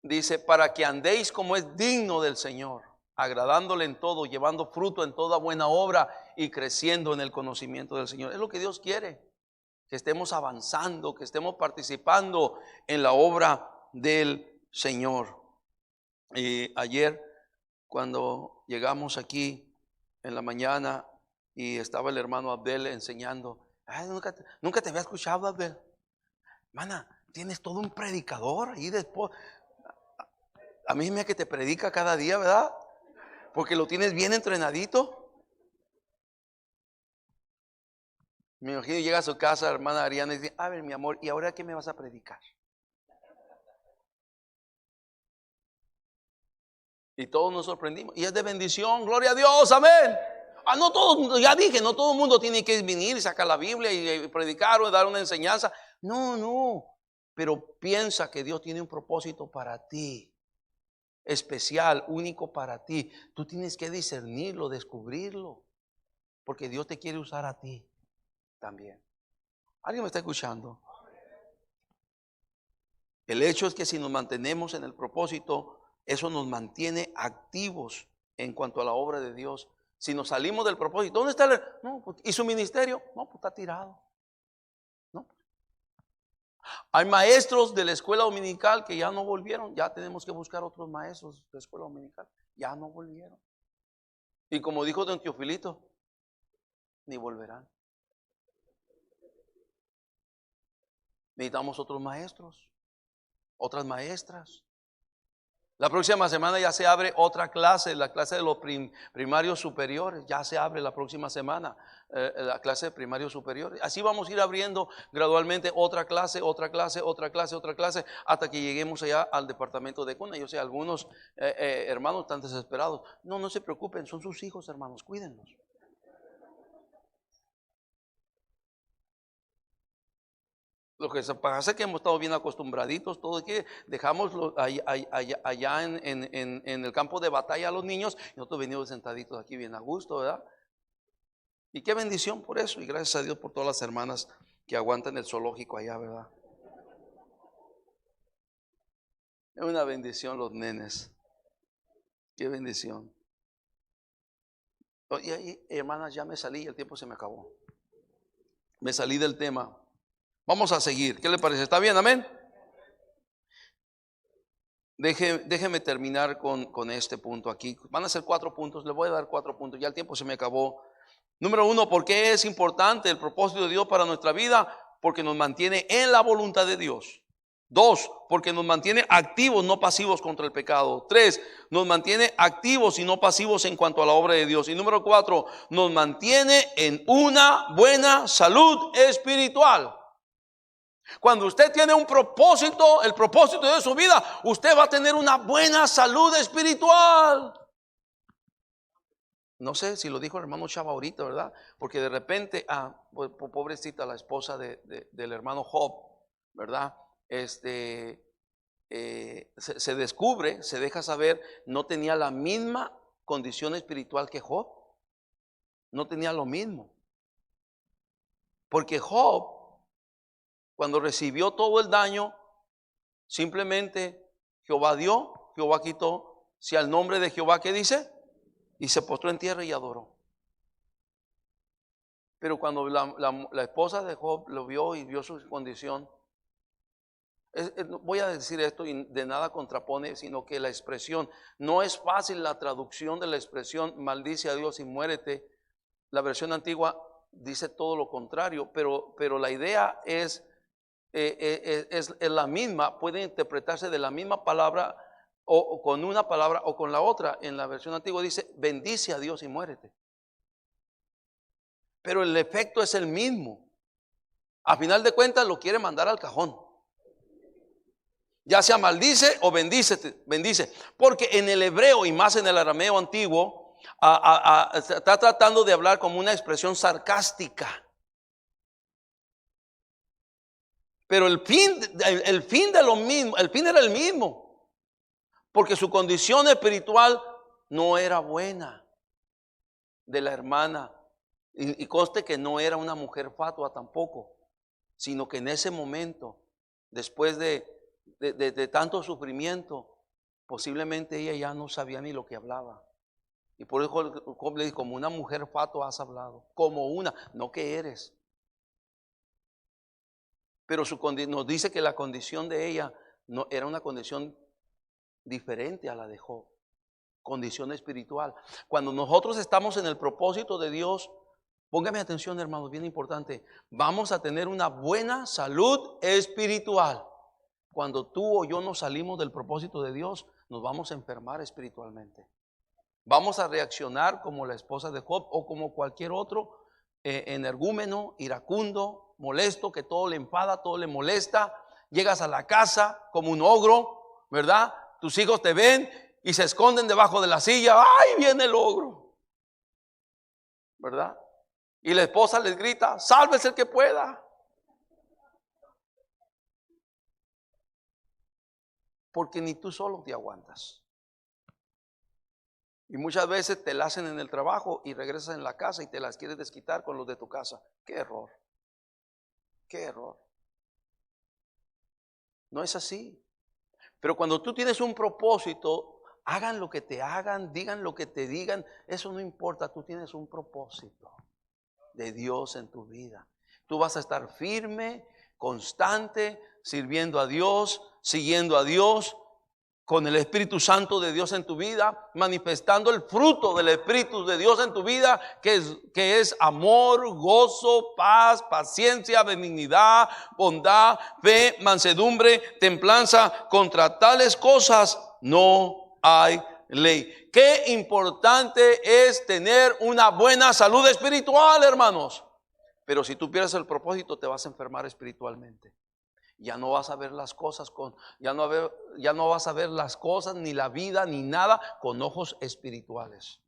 dice, para que andéis como es digno del Señor, agradándole en todo, llevando fruto en toda buena obra y creciendo en el conocimiento del Señor. Es lo que Dios quiere, que estemos avanzando, que estemos participando en la obra del Señor. Y ayer, cuando llegamos aquí en la mañana y estaba el hermano Abel enseñando, nunca te había escuchado, Abel. Hermana, tienes todo un predicador ahí después. A mí me que te predica cada día, ¿verdad? Porque lo tienes bien entrenadito. Me imagino llega a su casa, hermana Ariana, y dice, a ver, mi amor, ¿y ahora qué me vas a predicar? Y todos nos sorprendimos. Y es de bendición, gloria a Dios, amén. No todo, ya dije, no todo el mundo tiene que venir y sacar la Biblia y predicar o dar una enseñanza. No. Pero piensa que Dios tiene un propósito para ti. Especial, único para ti. Tú tienes que discernirlo, descubrirlo. Porque Dios te quiere usar a ti también. ¿Alguien me está escuchando? El hecho es que si nos mantenemos en el propósito, eso nos mantiene activos en cuanto a la obra de Dios. Si nos salimos del propósito, ¿dónde está ¿y su ministerio? No, pues está tirado. ¿No? Hay maestros de la escuela dominical que ya no volvieron. Ya tenemos que buscar otros maestros de la escuela dominical. Ya no volvieron. Y como dijo don Teofilito, ni volverán. Necesitamos otros maestros, otras maestras. La próxima semana ya se abre otra clase, la clase de los primarios superiores. Ya se abre la próxima semana la clase de primarios superiores. Así vamos a ir abriendo gradualmente otra clase, hasta que lleguemos allá al departamento de cuna. Yo sé, algunos hermanos están desesperados. No se preocupen, son sus hijos, hermanos, cuídenlos. Lo que pasa es que hemos estado bien acostumbraditos, todo que dejamos allá en el campo de batalla a los niños y nosotros venimos sentaditos aquí bien a gusto, ¿verdad? Y qué bendición por eso, y gracias a Dios por todas las hermanas que aguantan el zoológico allá, ¿verdad? Es una bendición los nenes, qué bendición. Oye, hermanas, ya me salí, el tiempo se me acabó. Me salí del tema. Vamos a seguir. ¿Qué le parece? ¿Está bien? Amén. Déjeme terminar con este punto aquí. Van a ser 4 puntos. Le voy a dar 4 puntos. Ya el tiempo se me acabó. Número 1, ¿por qué es importante el propósito de Dios para nuestra vida? porque nos mantiene en la voluntad de Dios. 2, porque nos mantiene activos, no pasivos contra el pecado. 3, nos mantiene activos y no pasivos en cuanto a la obra de Dios. Y número 4, nos mantiene en una buena salud espiritual. Cuando usted tiene un propósito, el propósito de su vida, usted va a tener una buena salud espiritual. No sé si lo dijo el hermano Chava ahorita, ¿verdad? Porque de repente, pobrecita la esposa del hermano Job, ¿verdad? Se descubre, se deja saber, no tenía la misma condición espiritual que Job. No tenía lo mismo. Porque Job, cuando recibió todo el daño, simplemente Jehová dio, Jehová quitó. Si al nombre de Jehová, ¿qué dice? Y se postró en tierra y adoró. Pero cuando la esposa de Job lo vio y vio su condición, voy a decir esto y de nada contrapone, sino que la expresión, no es fácil la traducción de la expresión maldice a Dios y muérete. La versión antigua dice todo lo contrario, pero la idea es la misma, puede interpretarse de la misma palabra o con una palabra o con la otra. En la versión antigua dice bendice a Dios y muérete. Pero el efecto es el mismo. A final de cuentas lo quiere mandar al cajón. Ya sea maldice o bendice. Porque en el hebreo y más en el arameo antiguo, está tratando de hablar como una expresión sarcástica. Pero el fin de lo mismo, el fin era el mismo. Porque su condición espiritual no era buena de la hermana. Y conste que no era una mujer fatua tampoco, sino que en ese momento, después de tanto sufrimiento, posiblemente ella ya no sabía ni lo que hablaba. Y por eso Job le dijo, como una mujer fatua has hablado, como una, no que eres. Pero nos dice que la condición de ella no era una condición diferente a la de Job, condición espiritual. Cuando nosotros estamos en el propósito de Dios, póngame atención, hermanos, bien importante, vamos a tener una buena salud espiritual. Cuando tú o yo nos salimos del propósito de Dios, nos vamos a enfermar espiritualmente. Vamos a reaccionar como la esposa de Job o como cualquier otro energúmeno, iracundo, molesto, que todo le enfada, todo le molesta. Llegas a la casa como un ogro, ¿verdad? Tus hijos te ven y se esconden debajo de la silla. ¡Ay, viene el ogro! ¿Verdad? Y la esposa les grita, sálvese el que pueda. Porque ni tú solo te aguantas. Y muchas veces te la hacen en el trabajo y regresas en la casa y te las quieres desquitar con los de tu casa. ¡Qué error! ¡Qué error! No es así. Pero cuando tú tienes un propósito, hagan lo que te hagan, digan lo que te digan, eso no importa, tú tienes un propósito de Dios en tu vida. Tú vas a estar firme, constante, sirviendo a Dios, siguiendo a Dios, con el Espíritu Santo de Dios en tu vida, manifestando el fruto del Espíritu de Dios en tu vida, que es amor, gozo, paz, paciencia, benignidad, bondad, fe, mansedumbre, templanza. Contra tales cosas no hay ley. Qué importante es tener una buena salud espiritual, hermanos. Pero si tú pierdes el propósito, te vas a enfermar espiritualmente. Ya no vas a ver las cosas ya no vas a ver las cosas, ni la vida, ni nada con ojos espirituales.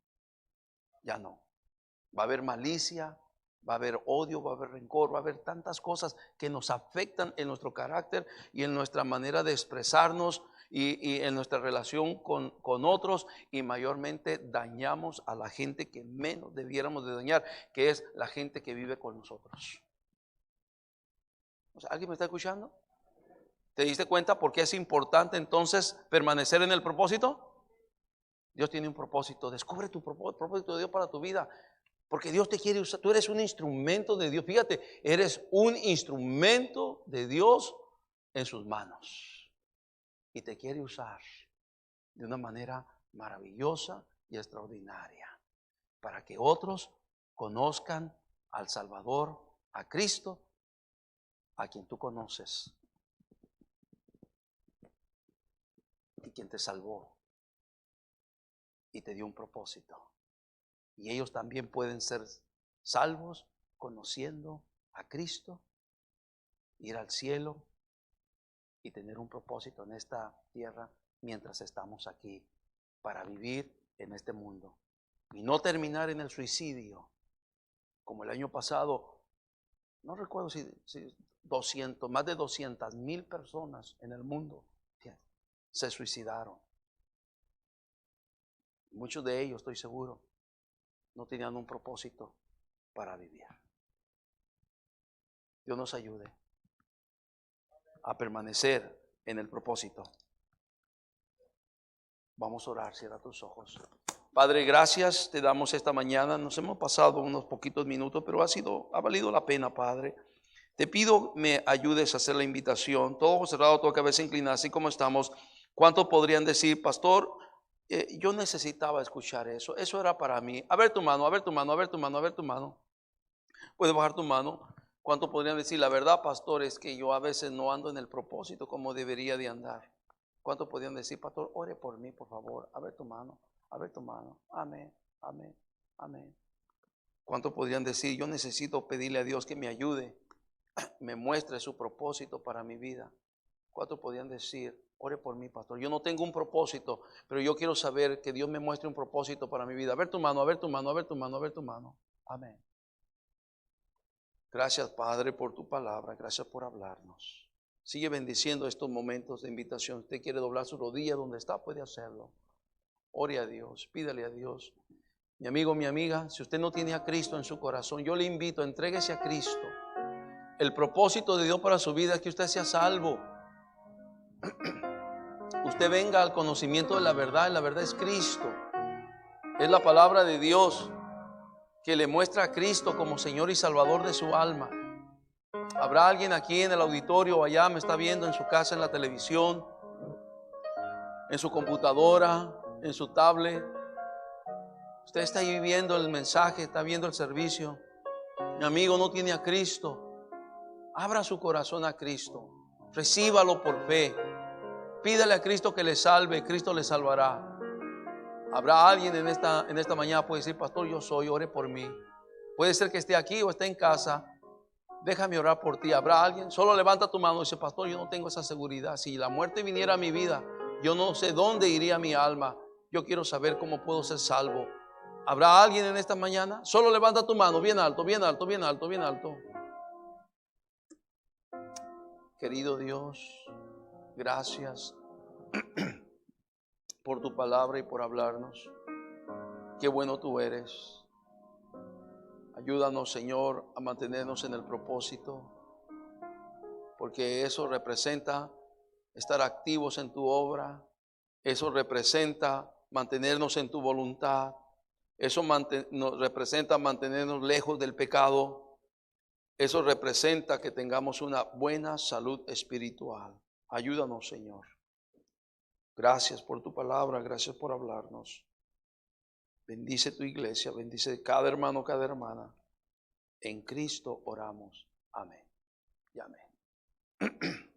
Ya no. Va a haber malicia, va a haber odio, va a haber rencor, va a haber tantas cosas que nos afectan en nuestro carácter y en nuestra manera de expresarnos y en nuestra relación con otros, y mayormente dañamos a la gente que menos debiéramos de dañar, que es la gente que vive con nosotros. O sea, ¿alguien me está escuchando? ¿Te diste cuenta por qué es importante entonces permanecer en el propósito? Dios tiene un propósito. Descubre tu propósito de Dios para tu vida. Porque Dios te quiere usar. Tú eres un instrumento de Dios. Fíjate, eres un instrumento de Dios en sus manos. Y te quiere usar de una manera maravillosa y extraordinaria. Para que otros conozcan al Salvador, a Cristo, a quien tú conoces y quien te salvó y te dio un propósito. Y ellos también pueden ser salvos conociendo a Cristo, ir al cielo y tener un propósito en esta tierra mientras estamos aquí, para vivir en este mundo y no terminar en el suicidio, como el año pasado. No recuerdo si más de 200,000 personas en el mundo se suicidaron. Muchos de ellos, estoy seguro, no tenían un propósito para vivir. Dios nos ayude a permanecer en el propósito. Vamos a orar, cierra tus ojos. Padre, gracias te damos esta mañana. Nos hemos pasado unos poquitos minutos, pero ha valido la pena, Padre. Te pido me ayudes a hacer la invitación. Todo ojo cerrado, toda cabeza inclinada, así como estamos. ¿Cuántos podrían decir, pastor, yo necesitaba escuchar eso? Eso era para mí. A ver tu mano, a ver tu mano, a ver tu mano, a ver tu mano. Puedes bajar tu mano. ¿Cuántos podrían decir, la verdad, pastor, es que yo a veces no ando en el propósito como debería de andar? ¿Cuántos podrían decir, pastor, ore por mí, por favor? A ver tu mano, a ver tu mano. Amén, amén, amén. ¿Cuántos podrían decir, yo necesito pedirle a Dios que me ayude, me muestre su propósito para mi vida? ¿Cuántos podrían decir, ore por mí, pastor? Yo no tengo un propósito, pero yo quiero saber que Dios me muestre un propósito para mi vida. A ver tu mano, a ver tu mano, a ver tu mano, a ver tu mano. Amén. Gracias, Padre, por tu palabra. Gracias por hablarnos. Sigue bendiciendo estos momentos de invitación. Usted quiere doblar su rodilla donde está, puede hacerlo. Ore a Dios, pídale a Dios. Mi amigo, mi amiga, si usted no tiene a Cristo en su corazón, yo le invito, entréguese a Cristo. El propósito de Dios para su vida es que usted sea salvo. Usted venga al conocimiento de la verdad, y la verdad es Cristo. Es la palabra de Dios que le muestra a Cristo como Señor y Salvador de su alma. Habrá alguien aquí en el auditorio o allá, me está viendo en su casa, en la televisión, en su computadora, en su tablet. Usted está ahí viendo el mensaje, está viendo el servicio. Mi amigo no tiene a Cristo. Abra su corazón a Cristo. Recíbalo por fe. Pídale a Cristo que le salve. Cristo le salvará. Habrá alguien en esta mañana puede decir, pastor, yo soy, ore por mí. Puede ser que esté aquí o esté en casa. Déjame orar por ti. ¿Habrá alguien? Solo levanta tu mano y dice, pastor, yo no tengo esa seguridad. Si la muerte viniera a mi vida, yo no sé dónde iría mi alma. Yo quiero saber cómo puedo ser salvo. ¿Habrá alguien en esta mañana? Solo levanta tu mano, bien alto, bien alto, bien alto, bien alto. Querido Dios, gracias por tu palabra y por hablarnos. Qué bueno tú eres. Ayúdanos, Señor, a mantenernos en el propósito, porque eso representa estar activos en tu obra. Eso representa mantenernos en tu voluntad. Eso representa mantenernos lejos del pecado. Eso representa que tengamos una buena salud espiritual. Ayúdanos, Señor. Gracias por tu palabra, gracias por hablarnos. Bendice tu iglesia, bendice cada hermano, cada hermana. En Cristo oramos. Amén y amén.